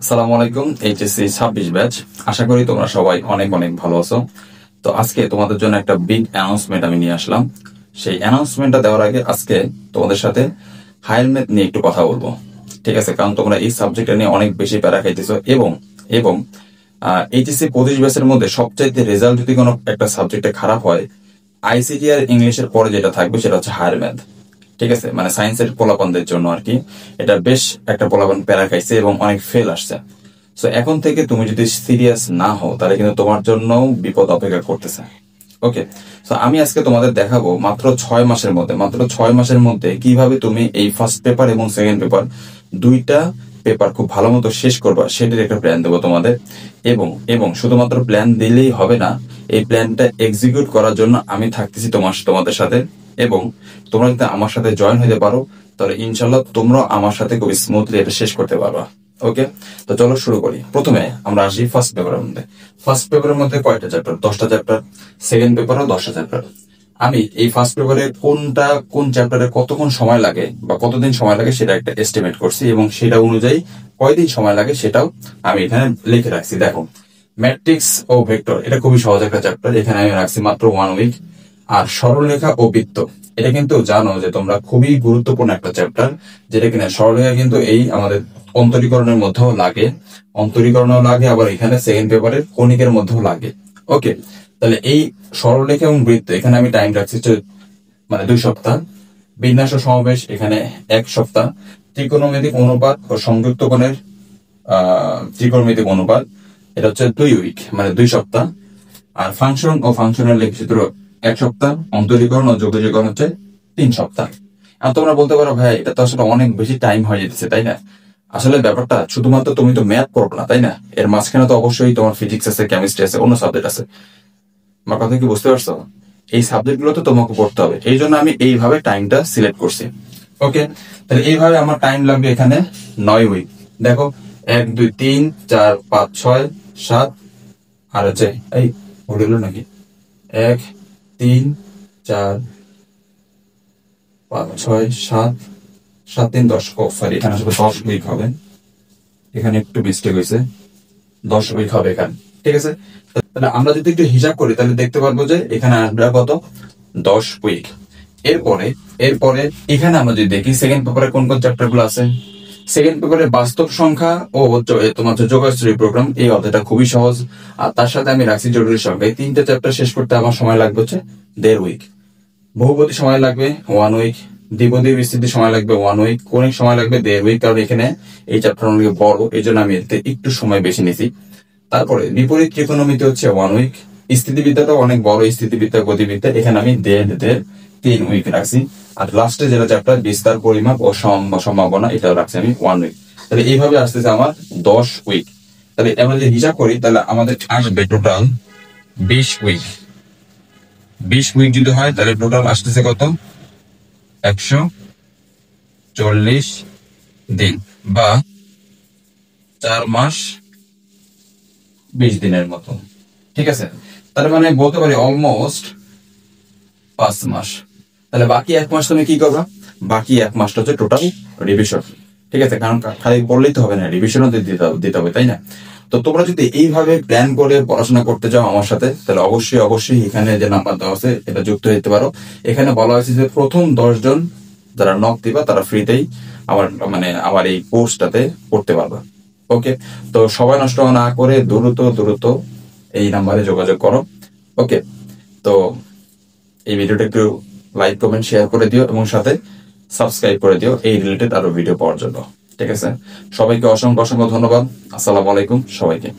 আসসালামু আলাইকুম। HSC 26 batch, আশা করি তোমরা সবাই অনেক অনেক ভালো আছো। তো আজকে তোমাদের জন্য একটা বিগ অ্যানাউন্সমেন্ট আমি নিয়ে আসলাম। সেই অ্যানাউন্সমেন্টটা দেওয়ার আগে আজকে তোমাদের সাথে হায়ার ম্যাথ নিয়ে একটু কথা বলবো, ঠিক আছে? কারণ তোমরা এই সাবজেক্টটা নিয়ে অনেক বেশি প্যারা খাইতেছো এবং এবং এইচএসসি 25 ব্যাচের মধ্যে সবচাইতে রেজাল্ট যদি কোনো একটা সাবজেক্টে খারাপ হয়, আইসিটি আর ইংলিশের পরে যেটা থাকবে সেটা হচ্ছে হায়ার ম্যাথ। ঠিক আছে, মানে সায়েন্সের পোলাপানদের জন্য আর কি। এটা বেশ একটা পোলাপান প্যারা খাইছে এবং অনেক ফেল আসছে। সো এখন থেকে তুমি যদি সিরিয়াস না হও তাহলে কিন্তু তোমার জন্য বিপদ অপেক্ষা করতেছে। ওকে, তো আমি আজকে তোমাদের দেখাবো মাত্র 6 মাসের মধ্যে কিভাবে তুমি এই ফার্স্ট পেপার এবং সেকেন্ড পেপার দুইটা পেপার খুব ভালো মতো শেষ করবা, সেটার একটা প্ল্যান দেবো তোমাদের। এবং এবং শুধুমাত্র প্ল্যান দিলেই হবে না, এই প্ল্যানটা এক্সিকিউট করার জন্য আমি থাকতেছি তোমাদের সাথে। এবং তোমরা যদি আমার সাথে জয়েন হতে পারো তাহলে ইনশাল্লাহ তোমরা আমার সাথে খুব স্মুথলি এটা শেষ করতে পারবা। ওকে, তো চলো শুরু করি। প্রথমে আমরা আসি ফার্স্ট পেপারের মধ্যে। ফার্স্ট পেপারের মধ্যে কয়টা চ্যাপ্টার? 10টা চ্যাপ্টার। সেকেন্ড পেপারও 10টা চ্যাপ্টার। আমি এই ফার্স্ট পেপারে কোন চ্যাপ্টারে কতক্ষণ সময় লাগে বা কতদিন সময় লাগে সেটা একটা এস্টিমেট করছি এবং সেটা অনুযায়ী কয়দিন সময় লাগে সেটাও আমি এখানে লিখে রাখছি। দেখো, ম্যাট্রিক্স ও ভেক্টর এটা খুবই সহজ একটা চ্যাপ্টার, এখানে আমি রাখছি মাত্র 1 উইক। আর সরলরেখা ও বৃত্ত এটা কিন্তু জানো যে তোমরা খুবই গুরুত্বপূর্ণ একটা চ্যাপ্টার, যেটা কিনা সরলরেখা কিন্তু এই আমাদের অন্তরীকরণের মধ্যেও লাগে, আবার এখানে সেকেন্ড পেপারের কণিকের মধ্যেও লাগে। ওকে, তাহলে এই সরলরেখা এবং বৃত্ত এখানে আমি টাইম রাখছি মানে 2 সপ্তাহ। বিন্যাস ও সমাবেশ এখানে 1 সপ্তাহ। ত্রিকোণমিতিক অনুপাত ও সংযুক্ত কোণের ত্রিকোণমিতিক অনুপাত এটা হচ্ছে 2 উইক, মানে 2 সপ্তাহ। আর ফাংশন ও ফাংশনের লেখচিত্র 1 সপ্তাহ। অন্তরীকরণ ও যোগজীকরণ হচ্ছে 3 সপ্তাহ। আর তোমরা বলতে পারো ভাই এটা তো আসলে অনেক বেশি টাইম হয়ে যেতেছে, তাই না? আসলে ব্যাপারটা শুধুমাত্র তুমি তো ম্যাথ পড়ো না, তাই না? এর মাঝখানে তো অবশ্যই তোমার ফিজিক্স আছে, কেমিস্ট্রি আছে, অন্য সাবজেক্ট আছে। আমার কথা কি বুঝতে পারছো? এই সাবজেক্ট গুলো তো তোমাকে পড়তে হবে, এই জন্য আমি এইভাবে টাইমটা সিলেক্ট করছি। ওকে, তাহলে এইভাবে আমার টাইম লাগবে এখানে 9 উইক। দেখো, 1 2 3 4 5 6 7 আর হচ্ছে এই হলো নাকি 1 3 4 5 6 7 7 3 10। সরি, এখানে আসলে 10 উইক হবে, এখানে একটু মিস্টেক হয়েছে। 10 উইক হবে এখানে, ঠিক আছে? তাহলে আমরা যদি একটু হিসাব করি তাহলে দেখতে পারবো যে এখানে আসবে কত, 10 উইক। এরপরে এরপরে এখানে আমরা যদি দেখি সেকেন্ড পেপারে কোন কোন চ্যাপ্টার গুলো আছে। সেকেন্ড পেপারে বাস্তব সংখ্যা ও তোমার যোগাশ্রী প্রোগ্রাম, এই অধ্যায়টা খুবই সহজ। আর তার সাথে আমি রাখছি জরুরি সংখ্যা। এই 3টে চ্যাপ্টার শেষ করতে আমার সময় লাগবে হচ্ছে 1.5 উইক। বহুপদী সময় লাগবে 1 উইক। দ্বিপদী বিস্তৃতি সময় লাগবে 1 উইক। কৌণিক সময় লাগবে 1.5 উইক, কারণ এখানে এই চ্যাপ্টার অনেক বড়, এই জন্য আমি এতে একটু সময় বেশি নিছি। তারপরে বিপরীত ত্রিকোণমিতি হচ্ছে 1 উইক। স্থিতিবিদ্যাটা অনেক বড়, স্থিতিবিদ্যা গতিবিদ্যা, এখানে আমি 3 উইক রাখছি। আর লাস্টে যেটা চ্যাপ্টার বিস্তার পরিমাপ ও সম্ভাবনা, এটাও রাখছি আমি 1 উইক। তাহলে এইভাবে আসতেছে আমার 10 উইক। তাহলে আমরা যদি হিসাব করি তাহলে আমাদের আসবে টোটাল 20 উইক। 20 উইক যদি হয় তাহলে টোটাল আসতেছে কত, 140 দিন বা 4 মাস 20 দিনের মতো, ঠিক আছে? তার মানে বলতে পারি অলমোস্ট 5 মাস। তাহলে বাকি 1 মাস তুমি কি করবা? বাকি 1 মাসটা হচ্ছে টোটাল রিভিশন, ঠিক আছে? কারণ খালি পড়লেই তো হবে না, রিভিশনও দিতে হবে, তাই না? তো তোমরা যদি এইভাবে প্ল্যান করে পড়াশোনা করতে চাও আমার সাথে তাহলে অবশ্যই অবশ্যই এখানে যে নাম্বার দেওয়া আছে এটা যুক্ত হতে পারো। এখানে বলা হয়েছে যে প্রথম 10 জন যারা নক দিবা তারা ফ্রিতেই আমার এই কোর্সটাতে পড়তে পারবা। ওকে, তো সবাই নষ্ট না করে দ্রুত এই নাম্বারে যোগাযোগ করো। ওকে, তো এই ভিডিওটা একটু লাইক কমেন্ট শেয়ার করে দিও এবং সাথে সাবস্ক্রাইব করে দিও এই রিলেটেড আরো ভিডিও পাওয়ার জন্য, ঠিক আছে? সবাইকে অসংখ্য ধন্যবাদ। আসসালামু আলাইকুম সবাইকে।